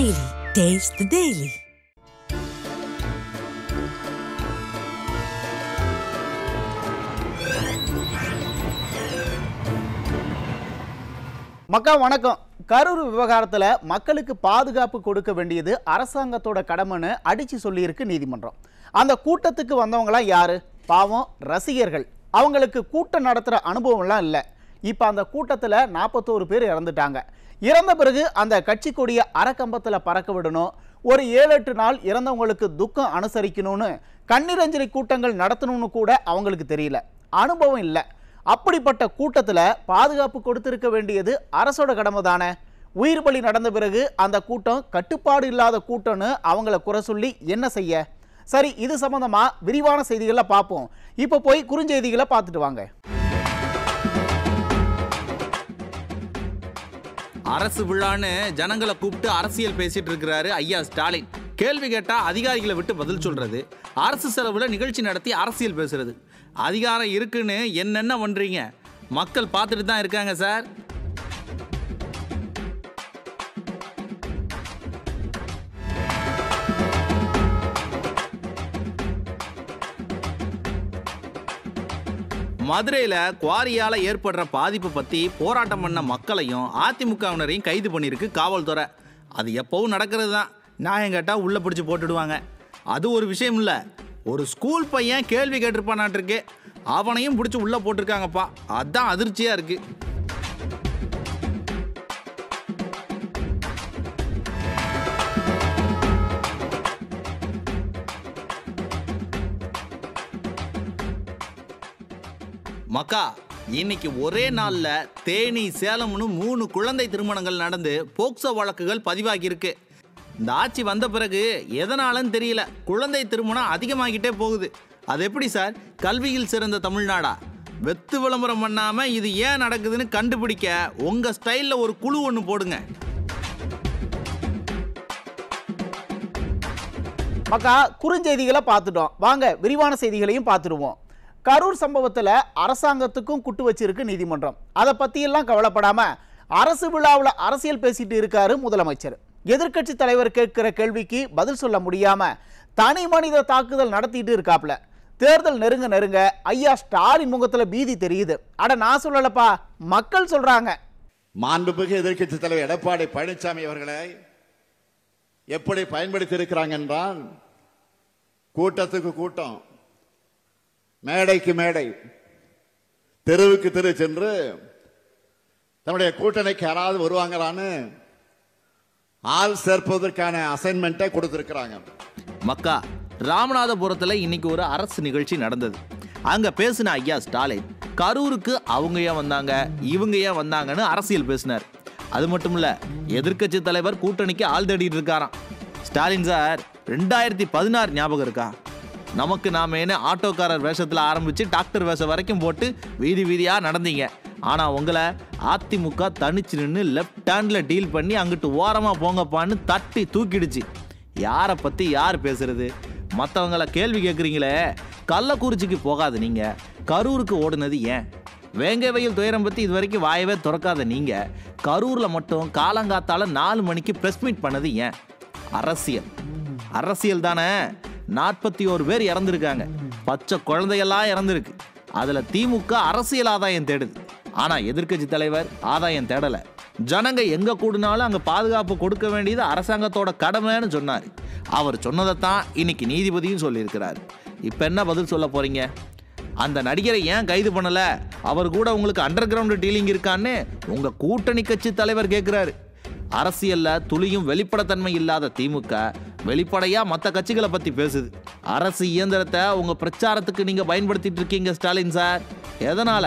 Daily. Taste the Daily. மக்கா வணக்கம். கரூர் விவகாரத்தில் மக்களுக்கு பாதுகாப்பு கொடுக்க வேண்டியது அரசாங்கத்தோட கடமைன்னு அடிச்சு சொல்லியிருக்கு நீதிமன்றம். அந்த கூட்டத்துக்கு வந்தவங்களாம் யாரு? பாவம் ரசிகர்கள். அவங்களுக்கு கூட்டம் நடத்துகிற அனுபவம்லாம் இல்லை. இப்போ அந்த கூட்டத்தில் 41 பேர் இறந்துட்டாங்க. இறந்த பிறகு அந்த கட்சி கொடியை அறக்கம்பத்தில் பறக்க விடணும், ஒரு 7-8 நாள் இறந்தவங்களுக்கு துக்கம் அனுசரிக்கணும்னு கண்ணீரஞ்சலி கூட்டங்கள் நடத்தணும்னு கூட அவங்களுக்கு தெரியல, அனுபவம் இல்லை. அப்படிப்பட்ட கூட்டத்தில் பாதுகாப்பு கொடுத்திருக்க வேண்டியது அரசோட கடமை தானே. உயிர் பலி நடந்த பிறகு அந்த கூட்டம் கட்டுப்பாடு இல்லாத கூட்டம்னு அவங்கள குறை சொல்லி என்ன செய்ய? சரி, இது சம்பந்தமா விரிவான செய்திகளை பார்ப்போம். இப்போ போய் குறுஞ்செய்திகளை பார்த்துட்டு வாங்க. அரசு விழான்னு ஜனங்களை கூப்பிட்டு அரசியல் பேசிட்டு இருக்கிறாரு ஐயா ஸ்டாலின். கேள்வி கேட்டா அதிகாரிகளை விட்டு பதில் சொல்றது, அரசு செலவுல நிகழ்ச்சி நடத்தி அரசியல் பேசுறது. அதிகாரம் இருக்குன்னு என்னென்ன பண்றீங்க? மக்கள் பார்த்துட்டு தான் இருக்காங்க சார். மதுரையில் குவாரியால் ஏற்படுற பாதிப்பை பற்றி போராட்டம் பண்ண மக்களையும் அதிமுகவினரையும் கைது பண்ணியிருக்கு காவல்துறை. அது எப்பவும் நடக்கிறது தான். நியாயம் கேட்டால் உள்ளே பிடிச்சி போட்டுடுவாங்க. அது ஒரு விஷயம் இல்லை. ஒரு ஸ்கூல் பையன் கேள்வி கேட்டிருப்பானாட்டிருக்கு, அவனையும் பிடிச்சி உள்ளே போட்டிருக்காங்கப்பா. அதுதான் அதிர்ச்சியாக இருக்குது. மக்கா, இன்னைக்கு ஒரே நாள்ல தேனி, சேலம்னு 3 குழந்தை திருமணங்கள் நடந்து போக்சோ வழக்குகள் பதிவாகி இருக்கு. இந்த ஆட்சி வந்த பிறகு எதனாலன்னு தெரியல, குழந்தை திருமணம் அதிகமாகிட்டே போகுது. அது எப்படி சார்? கல்வியில் சிறந்த தமிழ்நாடா? வெத்து விளம்பரம் பண்ணாம இது ஏன் நடக்குதுன்னு கண்டுபிடிக்க உங்க ஸ்டைல்ல ஒரு குழு ஒன்று போடுங்க. மக்கா, குறுஞ்செய்திகளை பார்த்துட்டோம். வாங்க விரிவான செய்திகளையும் பார்த்துடுவோம். கரூர் சம்பவத்தில் அரசாங்கத்துக்கும் குட்டு வச்சிருக்கு நீதிமன்றம். அதை பற்றியெல்லாம் கவலைப்படாமல் அரசு விழாவில் அரசியல் பேசிட்டு இருக்காரு முதலமைச்சர். எதிர்க்கட்சி தலைவர் கேட்கிற கேள்விக்கு பதில் சொல்ல முடியாமல் தனி மனித தாக்குதல் நடத்திட்டு இருக்காப்ல. தேர்தல் நெருங்க நெருங்க ஐயா ஸ்டாலின் முகத்தில் பீதி தெரியுது. அட நான் சொல்லலப்பா, மக்கள் சொல்றாங்க. மாண்புமிகு எதிர்க்கட்சி தலைவர் எடப்பாடி பழனிசாமி அவர்களை எப்படி பயன்படுத்தி இருக்கிறாங்க என்றால், கூட்டத்துக்கு கூட்டம், மேடைக்கு மேடை, தெருவுக்கு தெரு சென்று தன்னுடைய கூட்டணிக்கு யாராவது வருவாங்களான்னு ஆள் சேர்ப்பதற்கான அசைன்மெண்ட்டை கொடுத்திருக்கிறாங்க. மக்கா, ராமநாதபுரத்தில் இன்னைக்கு ஒரு அரசு நிகழ்ச்சி நடந்தது. அங்க பேசின ஐயா ஸ்டாலின் கரூருக்கு அவங்க ஏன் வந்தாங்க, இவங்க ஏன் வந்தாங்கன்னு அரசியல் பேசினார். அது மட்டும் இல்ல, எதிர்க்கட்சி தலைவர் கூட்டணிக்கு ஆள் தேடிட்டு இருக்காராம். ஸ்டாலின் சார், 2016 ஞாபகம் இருக்கா? நமக்கு நாமேனு ஆட்டோக்காரர் வேஷத்தில் ஆரம்பித்து டாக்டர் வேஷம் வரைக்கும் போட்டு வீதி வீதியாக நடந்தீங்க. ஆனால் உங்களை அதிமுக தனிச்சு நின்று லெஃப்ட் ஹேண்டில் டீல் பண்ணி அங்கிட்டு ஓரமாக போங்கப்பான்னு தட்டி தூக்கிடுச்சு. யாரை பற்றி யார் பேசுறது? மற்றவங்கள கேள்வி கேட்குறீங்களே. கள்ளக்குறிச்சிக்கு போகாது நீங்கள், கரூருக்கு ஓடுனது ஏன்? வேங்கை வயல் துயரம் பற்றி இது வரைக்கும் வாயவே திறக்காத நீங்கள் கரூரில் மட்டும் காலங்காத்தால 4 மணிக்கு ப்ரெஸ் மீட் பண்ணது ஏன்? அரசியல். அரசியல் தானே. 41 பேர் இறந்துருக்காங்க, பச்சை குழந்தையெல்லாம் இறந்துருக்கு. அதில் திமுக அரசியல் ஆதாயம் தேடுது. ஆனால் எதிர்க்கட்சி தலைவர் ஆதாயம் தேடலை. ஜனங்க எங்கே கூடுனாலும் அங்கே பாதுகாப்பு கொடுக்க வேண்டியது அரசாங்கத்தோட கடமைன்னு சொன்னார். அவர் சொன்னதைத்தான் இன்னைக்கு நீதிபதியும் சொல்லியிருக்கிறார். இப்போ என்ன பதில் சொல்ல போறீங்க? அந்த நடிகரை ஏன் கைது பண்ணலை? அவர் கூட உங்களுக்கு அண்டர் கிரவுண்ட் டீலிங் இருக்கான்னு உங்கள் கூட்டணி கட்சி தலைவர் கேட்குறாரு. அரசியல்ல துளியும் வெளிப்படைத்தன்மை இல்லாத திமுக வெளிப்படையா மற்ற கட்சிகளை பத்தி பேசுது. அரசு இயந்திரத்தை உங்க பிரச்சாரத்துக்கு நீங்க பயன்படுத்திட்டு இருக்கீங்க ஸ்டாலின் சார். எதனால?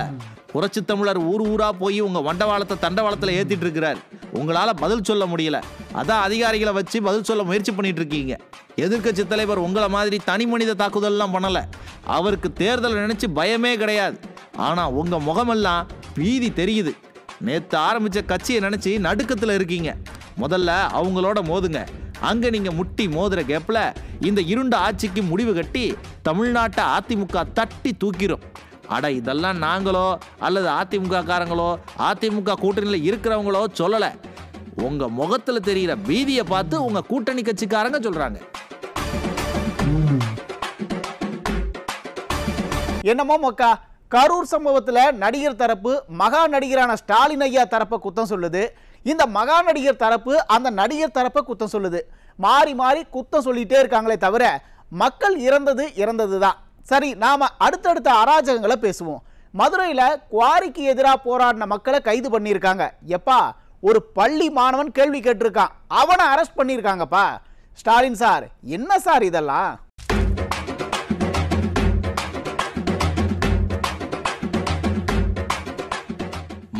புரட்சி தமிழர் ஊர் ஊரா போய் உங்க வண்டவாளத்தை தண்டவாளத்துல ஏத்திட்டு இருக்கிறார். உங்களால பதில் சொல்ல முடியல, அதான் அதிகாரிகளை வச்சு பதில் சொல்ல முயற்சி பண்ணிட்டு இருக்கீங்க. எதிர்க்கட்சி தலைவர் உங்களை மாதிரி தனி மனித தாக்குதல்லாம் பண்ணல. அவருக்கு தேர்தலை நினைச்சு பயமே கிடையாது. ஆனா உங்க முகமெல்லாம் பீதி தெரியுது. நேற்று ஆரம்பிச்ச கட்சியை நினைச்சு நடுக்கத்தில் இருக்கீங்க. முதல்ல அவங்களோட மோதுங்க. அங்க நீங்க முட்டி மோதுற கேப்ல இந்த இருண்ட ஆட்சிக்கு முடிவு கட்டி தமிழ்நாட்டை அதிமுக தட்டி தூக்கிரும். அட இதெல்லாம் நாங்களோ அல்லது அதிமுக காரங்களோ அதிமுக கூட்டணியில் இருக்கிறவங்களோ சொல்லலை. உங்க முகத்துல தெரிகிற பீதியை பார்த்து உங்க கூட்டணி கட்சிக்காரங்க சொல்றாங்க. என்னமோ மக்கா, கரூர் சம்பவத்துல நடிகர் தரப்பு மகா நடிகரான ஸ்டாலின் ஐயா தரப்பை குத்தம் சொல்லுது, இந்த மகா நடிகர் தரப்பு அந்த நடிகர் தரப்பை குத்தம் சொல்லுது. மாறி மாறி குத்தம் சொல்லிட்டே இருக்காங்களே தவிர மக்கள் இறந்தது தான். சரி, நாம அடுத்தடுத்த அராஜகங்களை பேசுவோம். மதுரையில குவாரிக்கு எதிராக போராடின மக்களை கைது பண்ணியிருக்காங்க. எப்பா, ஒரு பள்ளி மாணவன் கேள்வி கேட்டிருக்கான், அவனை அரெஸ்ட் பண்ணியிருக்காங்கப்பா. ஸ்டாலின் சார், என்ன சார் இதெல்லாம்?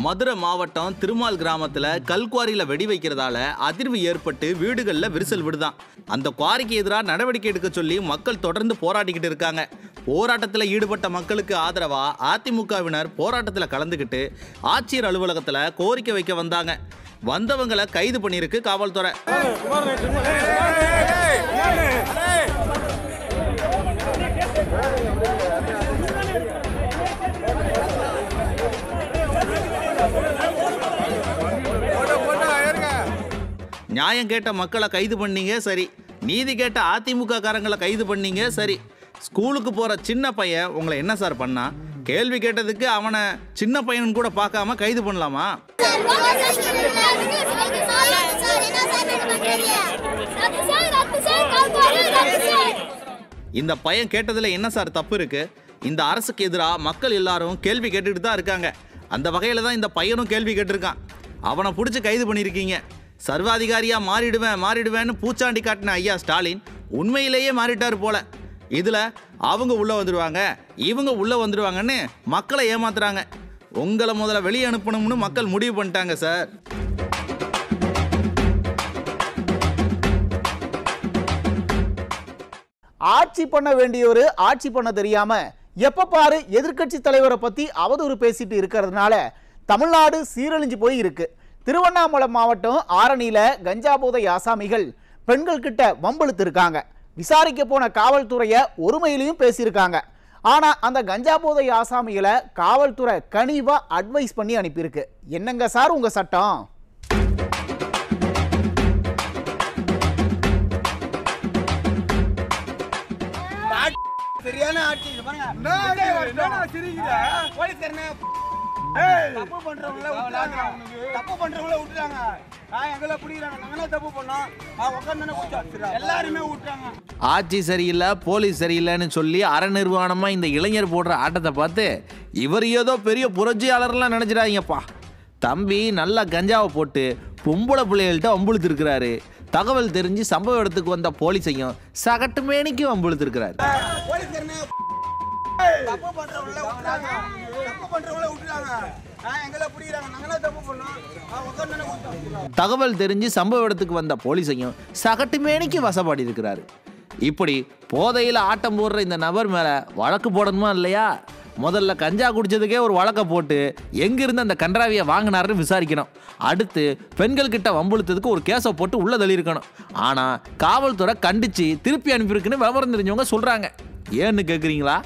மதுரை மாவட்டம் திருமால் கிராமத்தில் கல்குவாரியில் வெடி வைக்கிறதால அதிர்வு ஏற்பட்டு வீடுகளில் விரிசல் விடுதான். அந்த குவாரிக்கு எதிராக நடவடிக்கை எடுக்க சொல்லி மக்கள் தொடர்ந்து போராடிக்கிட்டு இருக்காங்க. போராட்டத்தில் ஈடுபட்ட மக்களுக்கு ஆதரவாக அதிமுகவினர் போராட்டத்தில் கலந்துக்கிட்டு ஆட்சியர் அலுவலகத்தில் கோரிக்கை வைக்க வந்தாங்க. வந்தவங்களை கைது பண்ணியிருக்கு காவல்துறை. நியாயம் கேட்ட மக்களை கைது பண்ணீங்க சரி, நீதி கேட்ட அதிமுக காரங்களை கைது பண்ணீங்க சரி, ஸ்கூலுக்கு போற சின்ன பையன் உங்களை என்ன சார் பண்ணா? கேள்வி கேட்டதுக்கு அவனை சின்ன பையன் கூட பார்க்காம கைது பண்ணலாமா? இந்த பையன் கேட்டதுல என்ன சார் தப்பு இருக்கு? இந்த அரசுக்கு எதிராக மக்கள் எல்லாரும் கேள்வி கேட்டுட்டு தான் இருக்காங்க. அந்த வகையில தான் இந்த பையனும் கேள்வி கேட்டிருக்கான். அவனை பிடிச்சி கைது பண்ணியிருக்கீங்க. சர்வாதிகாரியா மாறிடுவேன்னு பூச்சாண்டி காட்டின ஐயா ஸ்டாலின் உண்மையிலேயே மாறிட்டார் போல. இதுல அவங்க உள்ள வந்துடுவாங்க, இவங்க உள்ள வந்துடுவாங்கன்னு மக்களை ஏமாத்துறாங்க. உங்களை முதல்ல வெளியே அனுப்பணும்னு மக்கள் முடிவு பண்ணிட்டாங்க சார். ஆட்சி பண்ண வேண்டியவர் ஆட்சி பண்ண தெரியாம எப்ப பாரு எதிர்க்கட்சி தலைவரை பத்தி அவதூறு பேசிட்டு இருக்கிறதுனால தமிழ்நாடு சீரழிஞ்சு போய் இருக்கு. திருவண்ணாமலை மாவட்டம் ஆரணியில கஞ்சா போதை ஆசாமிகள் பெண்கள் கிட்ட வம்பெழுத்து இருக்காங்க. விசாரிக்க போன காவல்துறையை ஒருமையிலையும் பேசியிருக்காங்க. ஆனா அந்த கஞ்சா போதை ஆசாமிகளை காவல்துறை கனிவா அட்வைஸ் பண்ணி அனுப்பியிருக்கு. என்னங்க சார் உங்க சட்டம்? சரியான ஆட்சி பாருங்க. தப்பு பண்றவங்கள விட்டுறாங்க. எங்களை பிடிக்கிறாங்க, நாங்களே தப்பு பண்ணோம், உட்காந்து எல்லாருமே விட்டுறாங்க. ஆட்சி சரியில்லை, போலீஸ் சரியில்லைன்னு சொல்லி அரை நிர்வாணமா இந்த இளைஞர் போடுற ஆட்டத்தை பார்த்து இவர் ஏதோ பெரிய புரட்சியாளர்லாம் நினைச்சிடாதீங்கப்பா. தம்பி நல்லா கஞ்சாவை போட்டு பொம்பளை பிள்ளைகள்கிட்ட வம்புழுத்து இருக்கிறாரு. தகவல் தெரிஞ்சு சம்பவ இடத்துக்கு வந்த போலீஸையும் சகட்டு மேனிக்கு வம்புழுத்திருக்கிறாரு. தகவல் தெரிஞ்சு சம்பவ இடத்துக்கு வந்த போலீஸையும் சகட்டு மேனிக்கு வசப்பாடி இருக்கிறாரு. இப்படி போதையில் ஆட்டம் போடுற இந்த நபர் மேல வழக்கு போடணுமா இல்லையா? முதல்ல கஞ்சா குடிச்சதுக்கே ஒரு வழக்கை போட்டு எங்கிருந்து அந்த கன்றாவியை வாங்கினாருன்னு விசாரிக்கணும். அடுத்து பெண்கள் கிட்ட வம்புழுத்ததுக்கு ஒரு கேஸை போட்டு உள்ள தள்ளியிருக்கணும். ஆனா காவல்துறை கண்டிச்சு திருப்பி அனுப்பியிருக்குன்னு விவரம் தெரிஞ்சவங்க சொல்றாங்க. ஏன்னு கேட்குறீங்களா?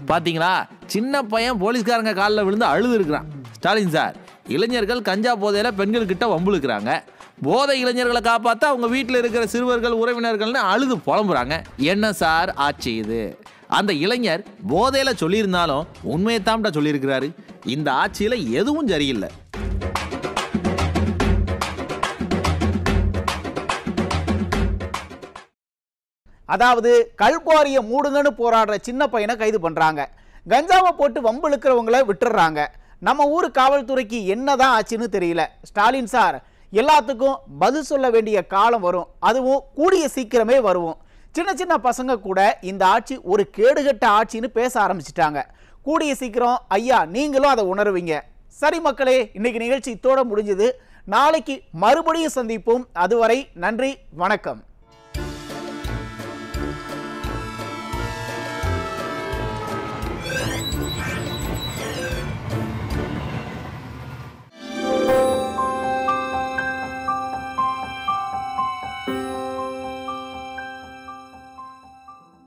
பாத்தீங்களா, சின்ன பையன் போலீஸ்காரங்க காலில் விழுந்து அழுது இருக்கிறான். ஸ்டாலின் சார், இளைஞர்கள் கஞ்சா போதையில பெண்கள் கிட்ட வம்புழுக்கிறாங்க. போதை இளைஞர்களை காப்பாற்ற அவங்க வீட்டில் இருக்கிற சிறுவர்கள் உறவினர்கள்னு அழுது புலம்புறாங்க. என்ன சார் ஆச்சு இது? அந்த இளைஞர் போதையில சொல்லியிருந்தாலும் உண்மையை தான்டா சொல்லியிருக்கிறாரு. இந்த ஆட்சியில எதுவும் சரியில்லை. அதாவது கல்குவாரியை மூடுங்கன்னு போராடுற சின்ன பையனை கைது பண்றாங்க. கஞ்சாவை போட்டு வம்புழுக்கிறவங்களை விட்டுறாங்க. நம்ம ஊர் காவல்துறைக்கு என்னதான் ஆச்சுன்னு தெரியல. ஸ்டாலின் சார், எல்லாத்துக்கும் பதில் சொல்ல வேண்டிய காலம் வரும். அதுவும் கூடிய சீக்கிரமே வருவோம். சின்ன சின்ன பசங்க கூட இந்த ஆட்சி ஒரு கேடுகட்ட ஆட்சின்னு பேச ஆரம்பிச்சிட்டாங்க. கூடிய சீக்கிரம் ஐயா நீங்களும் அதை உணர்வீங்க. சரி மக்களே, இன்னைக்கு நிகழ்ச்சி இத்தோட முடிஞ்சது. நாளைக்கு மறுபடியும் சந்திப்போம். அதுவரை நன்றி, வணக்கம். வணக்கம்.